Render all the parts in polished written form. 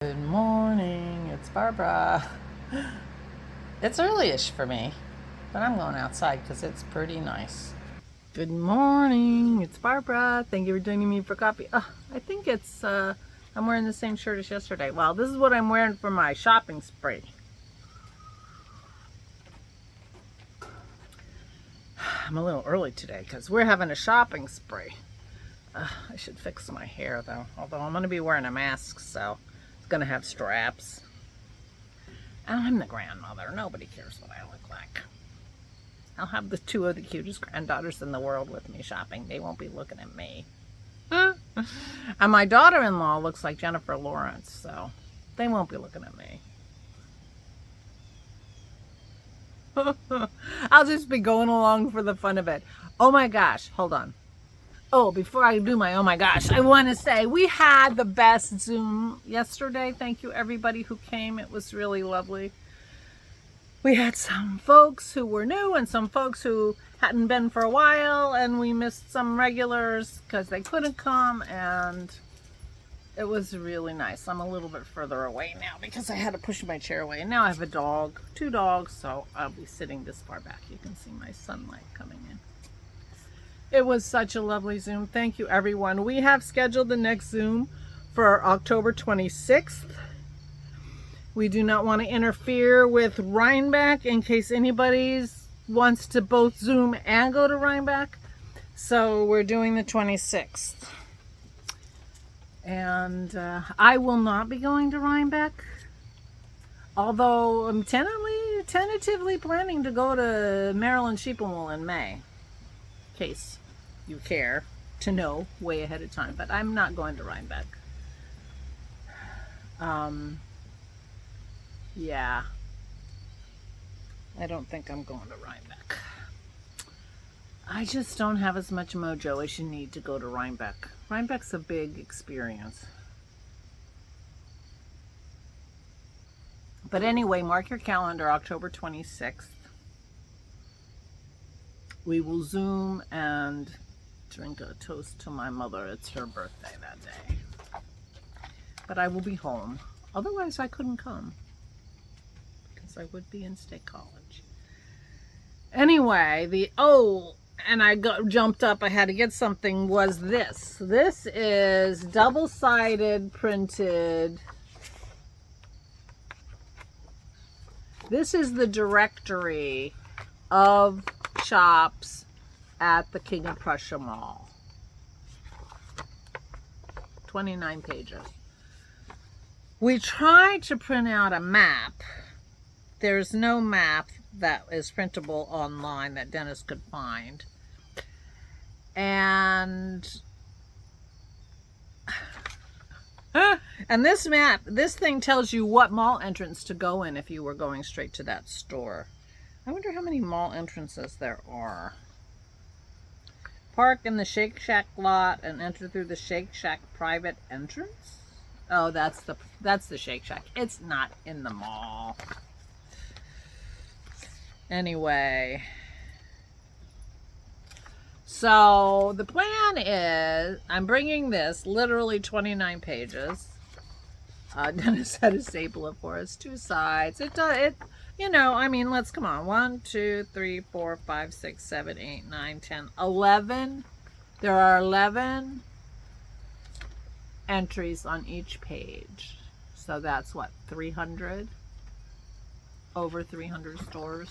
Good morning, it's Barbara. It's early-ish for me, but I'm going outside because it's pretty nice. Good morning, it's Barbara. Thank you for joining me for coffee. I think I'm wearing the same shirt as yesterday. Well, this is what I'm wearing for my shopping spree. I'm a little early today because we're having a shopping spree. I should fix my hair though, although I'm going to be wearing a mask, so it's going to have straps. I'm the grandmother. Nobody cares what I look like. I'll have the two of the cutest granddaughters in the world with me shopping. They won't be looking at me. And my daughter-in-law looks like Jennifer Lawrence, so they won't be looking at me. I'll just be going along for the fun of it. Oh my gosh, hold on. Oh, before I do my oh my gosh, I want to say we had the best Zoom yesterday. Thank you everybody who came. It was really lovely. We had some folks who were new and some folks who hadn't been for a while, and we missed some regulars because they couldn't come, and it was really nice. I'm a little bit further away now because I had to push my chair away, and now I have a dog, two dogs, so I'll be sitting this far back. You can see my sunlight coming in. It was such a lovely Zoom. Thank you, everyone. We have scheduled the next Zoom for October 26th. We do not want to interfere with Rhinebeck in case anybody wants to both Zoom and go to Rhinebeck. So we're doing the 26th. And I will not be going to Rhinebeck. Although I'm tentatively planning to go to Maryland Sheep and Wool in May. In case you care to know way ahead of time. But I'm not going to Rhinebeck. Yeah, I don't think I'm going to Rhinebeck. I just don't have as much mojo as you need to go to Rhinebeck. Rhinebeck's a big experience. But anyway, mark your calendar, October 26th. We will Zoom and drink a toast to my mother. It's her birthday that day. But I will be home. Otherwise, I couldn't come. I would be in State College. Anyway, and I jumped up. I had to get something. Was this? This is double-sided printed. This is the directory of shops at the King of Prussia Mall. 29 pages. We tried to print out a map. There's no map that is printable online that Dennis could find. And this map, this thing tells you what mall entrance to go in if you were going straight to that store. I wonder how many mall entrances there are. Park in the Shake Shack lot and enter through the Shake Shack private entrance. Oh, that's the Shake Shack. It's not in the mall. Anyway, so the plan is I'm bringing this literally 29 pages. Dennis had to staple it for us, two sides. Let's come on. 1, 2, 3, 4, 5, 6, 7, 8, 9, 10, 11. There are 11 entries on each page. So that's what, 300? Over 300 stores.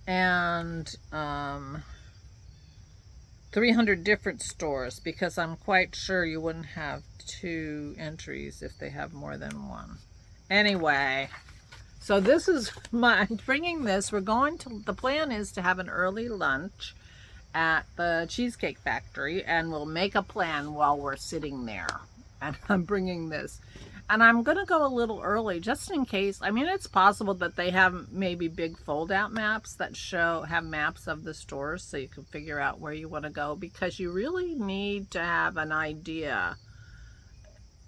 And 300 different stores, because I'm quite sure you wouldn't have 2 entries if they have more than 1. Anyway, so this is I'm bringing this. The plan is to have an early lunch at the Cheesecake Factory, and we'll make a plan while we're sitting there. And I'm bringing this. And I'm going to go a little early just in case. I mean, it's possible that they have maybe big fold-out maps that have maps of the stores so you can figure out where you want to go, because you really need to have an idea.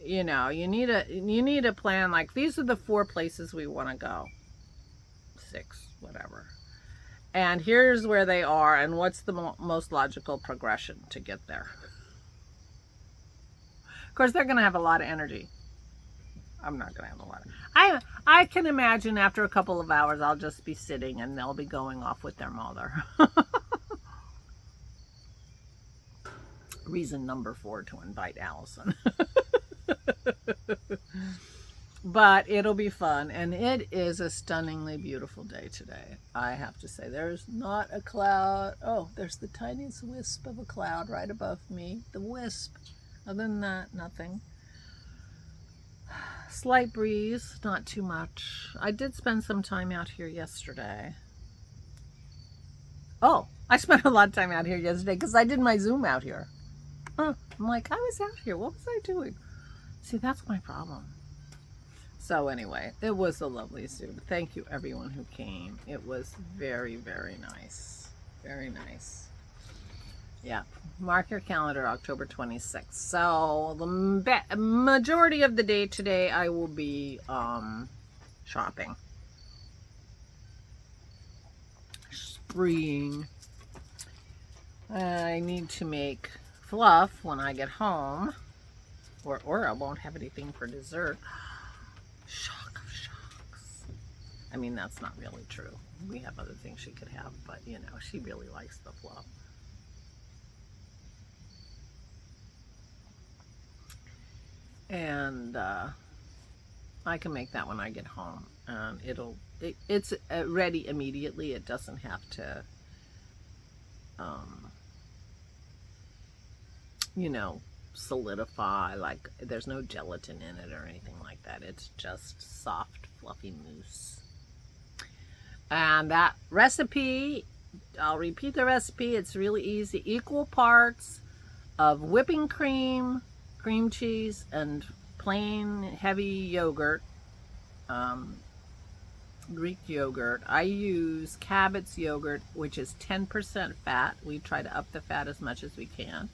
You need a plan. Like, these are the 4 places we want to go. 6, whatever. And here's where they are and what's the most logical progression to get there. course, they're going to have a lot of energy. I'm not going to have a lot of... I can imagine after a couple of hours, I'll just be sitting and they'll be going off with their mother. Reason number 4 to invite Allison. But it'll be fun, and it is a stunningly beautiful day today. I have to say, there's not a cloud. Oh, there's the tiniest wisp of a cloud right above me. The wisp. Other than that, nothing. Slight breeze, not too much. I did spend some time out here yesterday. Oh, I spent a lot of time out here yesterday because I did my Zoom out here. I'm like, I was out here. What was I doing? See, that's my problem. So anyway, it was a lovely Zoom. Thank you everyone who came. It was very, very nice. Very nice. Yeah. Mark your calendar, October 26th. So the majority of the day today, I will be shopping. Spreeing. I need to make fluff when I get home. Or I won't have anything for dessert. Shock of shocks. I mean, that's not really true. We have other things she could have, but you know, she really likes the fluff. And I can make that when I get home. And it's ready immediately. It doesn't have to, you know, solidify. Like, there's no gelatin in it or anything like that. It's just soft, fluffy mousse. And that recipe, I'll repeat the recipe. It's really easy. Equal parts of whipping cream, cream cheese, and plain heavy yogurt, Greek yogurt. I use Cabot's yogurt, which is 10% fat. We try to up the fat as much as we can.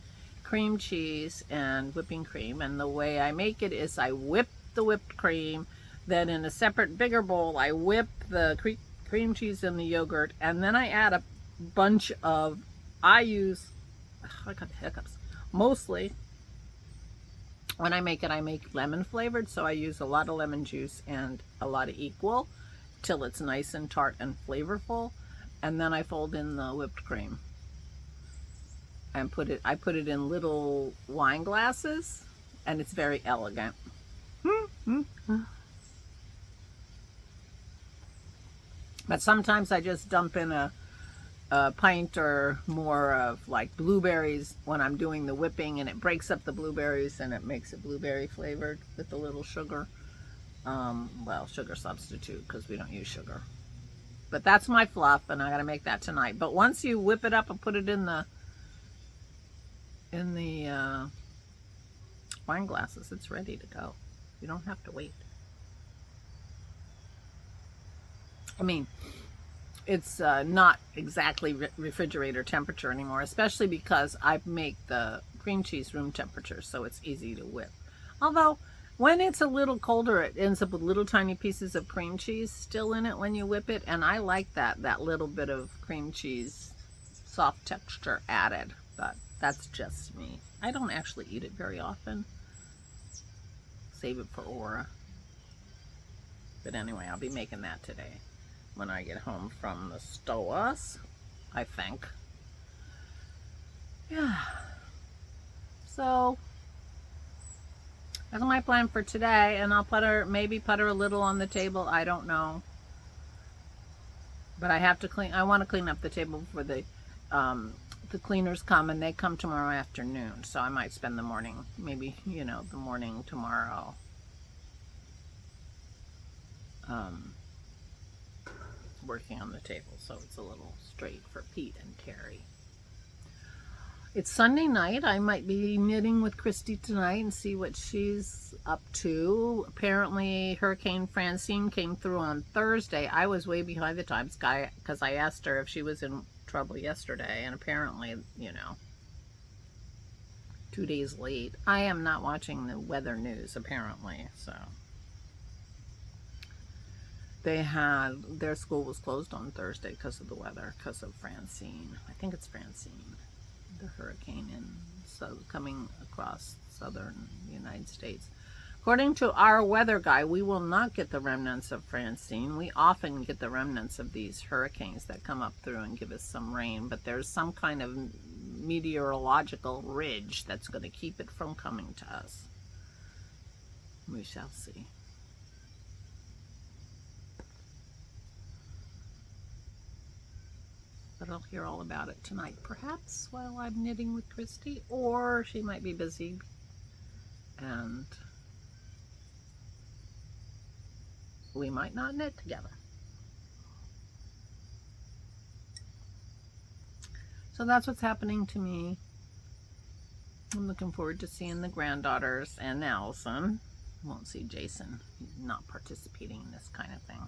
Cream cheese and whipping cream, and the way I make it is I whip the whipped cream, then in a separate bigger bowl I whip the cream cheese and the yogurt, and then I add a bunch of, I got hiccups. Mostly when I make it, I make lemon flavored, so I use a lot of lemon juice and a lot of equal till it's nice and tart and flavorful, and then I fold in the whipped cream. And I put it in little wine glasses, and it's very elegant. But sometimes I just dump in a pint or more of like blueberries when I'm doing the whipping, and it breaks up the blueberries and it makes it blueberry flavored with a little sugar. Well, sugar substitute because we don't use sugar. But that's my fluff, and I gotta make that tonight. But once you whip it up and put it in the wine glasses, it's ready to go. You don't have to wait. I mean, it's not exactly refrigerator temperature anymore, especially because I make the cream cheese room temperature, so it's easy to whip. Although, when it's a little colder, it ends up with little tiny pieces of cream cheese still in it when you whip it, and I like that little bit of cream cheese soft texture added, but that's just me. I don't actually eat it very often. Save it for Aura. But anyway, I'll be making that today when I get home from the stores, I think. Yeah. So, that's my plan for today, and I'll maybe putter a little on the table. I don't know. But I have to clean. I want to clean up the table before the cleaners come, and they come tomorrow afternoon, so I might spend the morning, maybe, you know, the morning tomorrow working on the table, so it's a little straight for Pete and Carrie. It's Sunday night. I might be knitting with Christy tonight and see what she's up to. Apparently Hurricane Francine came through on Thursday. I was way behind the times because I asked her if she was in trouble yesterday, and apparently, you know, 2 days late. I am not watching the weather news apparently, so their school was closed on Thursday because of the weather, because of Francine. I think it's Francine, the hurricane in so coming across southern United States. According to our weather guy, we will not get the remnants of Francine. We often get the remnants of these hurricanes that come up through and give us some rain, but there's some kind of meteorological ridge that's going to keep it from coming to us. We shall see. But I'll hear all about it tonight, perhaps while I'm knitting with Christy, or she might be busy and we might not knit together. So that's what's happening to me. I'm looking forward to seeing the granddaughters and Allison. Won't see Jason. He's not participating in this kind of thing.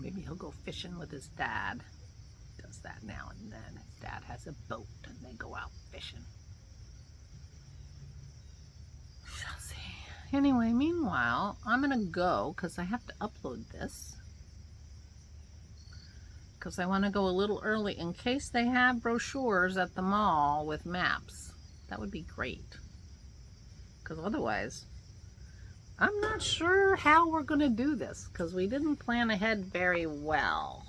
Maybe he'll go fishing with his dad. He does that now and then. His dad has a boat and they go out fishing. Shall see. Anyway, meanwhile, I'm gonna go because I have to upload this. Because I want to go a little early in case they have brochures at the mall with maps. That would be great. Because otherwise, I'm not sure how we're going to do this. Because we didn't plan ahead very well.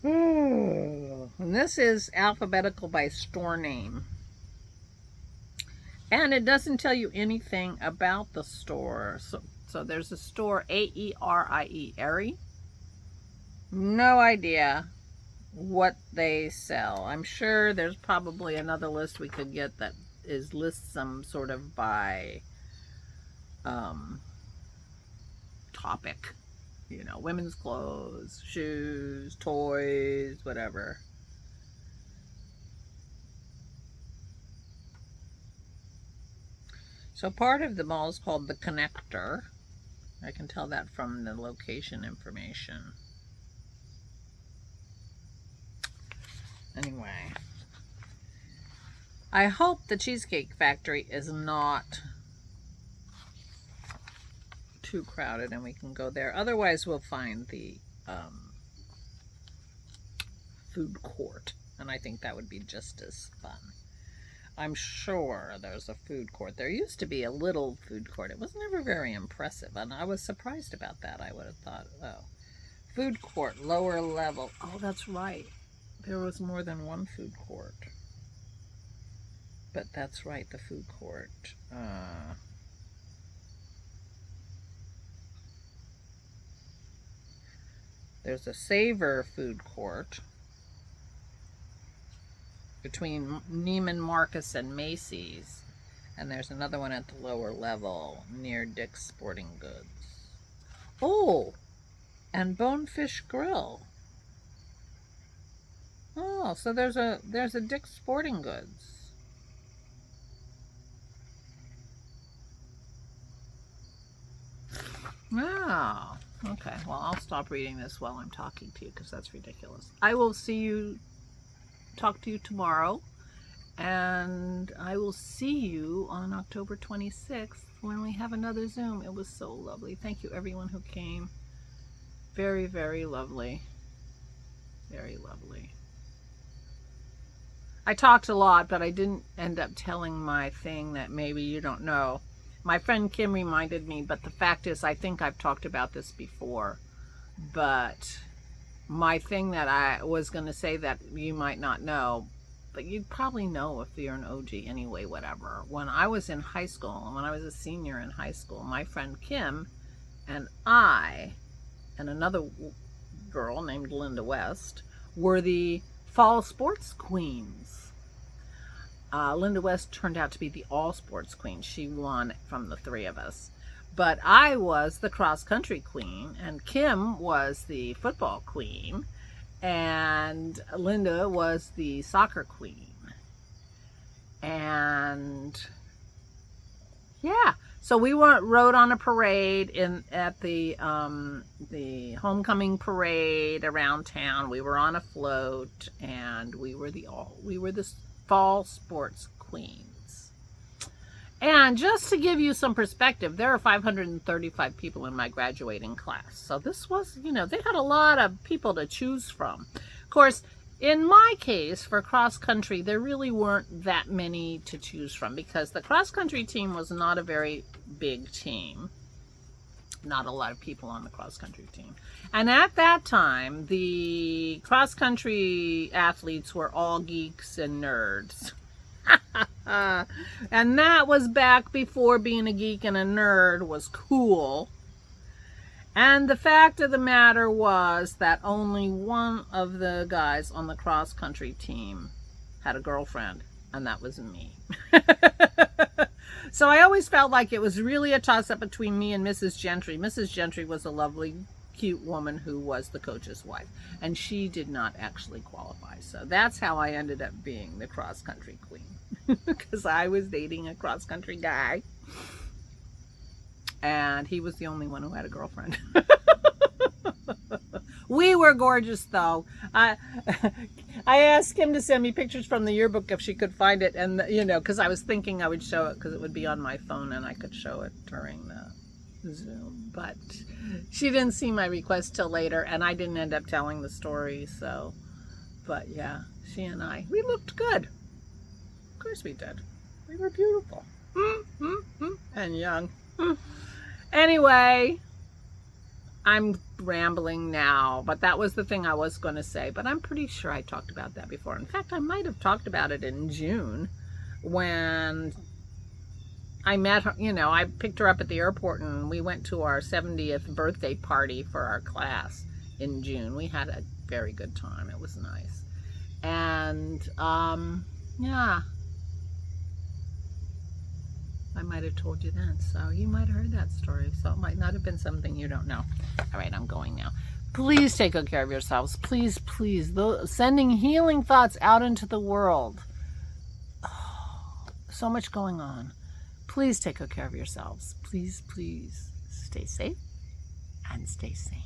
And this is alphabetical by store name. And it doesn't tell you anything about the store. So there's a store, A-E-R-I-E, Aerie. No idea what they sell. I'm sure there's probably another list we could get that lists them sort of by topic. You know, women's clothes, shoes, toys, whatever. So part of the mall is called the Connector. I can tell that from the location information. Anyway, I hope the Cheesecake Factory is not too crowded and we can go there. Otherwise, we'll find the food court, and I think that would be just as fun. I'm sure there's a food court. There used to be a little food court. It was never very impressive, and I was surprised about that. I would have thought, oh, food court, lower level. Oh, that's right. There was more than one food court. But that's right, the food court. There's a Savor food court between Neiman Marcus and Macy's, and there's another one at the lower level near Dick's Sporting Goods. Oh, and Bonefish Grill. Oh, so there's a Dick's Sporting Goods. Oh, okay. Well, I'll stop reading this while I'm talking to you because that's ridiculous. I will talk to you tomorrow, and I will see you on October 26th when we have another Zoom. It was so lovely. Thank you everyone who came. Very, very lovely. Very lovely. I talked a lot, but I didn't end up telling my thing that maybe you don't know. My friend Kim reminded me, but the fact is I think I've talked about this before, but my thing that I was going to say that you might not know, but you'd probably know if you're an OG anyway, whatever. When I was in high school, when I was a senior in high school, my friend Kim and I and another girl named Linda West were the fall sports queens. Linda West turned out to be the all sports queen. She won from the three of us. But I was the cross-country queen, and Kim was the football queen, and Linda was the soccer queen. And yeah, so we rode on a parade at the homecoming parade around town. We were on a float, and we were the fall sports queens. And just to give you some perspective, there are 535 people in my graduating class. So this was, you know, they had a lot of people to choose from. Of course, in my case, for cross country, there really weren't that many to choose from because the cross country team was not a very big team. Not a lot of people on the cross country team. And at that time, the cross country athletes were all geeks and nerds. And that was back before being a geek and a nerd was cool. And the fact of the matter was that only one of the guys on the cross country team had a girlfriend, and that was me. So I always felt like it was really a toss-up between me and Mrs. Gentry. Mrs. Gentry was a lovely, cute woman who was the coach's wife, and she did not actually qualify. So that's how I ended up being the cross-country queen, because I was dating a cross-country guy, and he was the only one who had a girlfriend. We were gorgeous, though. I asked him to send me pictures from the yearbook if she could find it, and you know, because I was thinking I would show it because it would be on my phone and I could show it during the Zoom. But she didn't see my request till later, and I didn't end up telling the story. So, but yeah, she and we looked good. Of course we did. We were beautiful and young. Anyway. I'm rambling now, but that was the thing I was going to say, but I'm pretty sure I talked about that before. In fact, I might have talked about it in June when I met her. You know, I picked her up at the airport and we went to our 70th birthday party for our class in June. We had a very good time. It was nice. And, yeah. I might have told you then, so you might have heard that story, so it might not have been something you don't know. All right, I'm going now. Please take good care of yourselves. Please, please. Sending healing thoughts out into the world. Oh, so much going on. Please take good care of yourselves. Please, please stay safe and stay sane.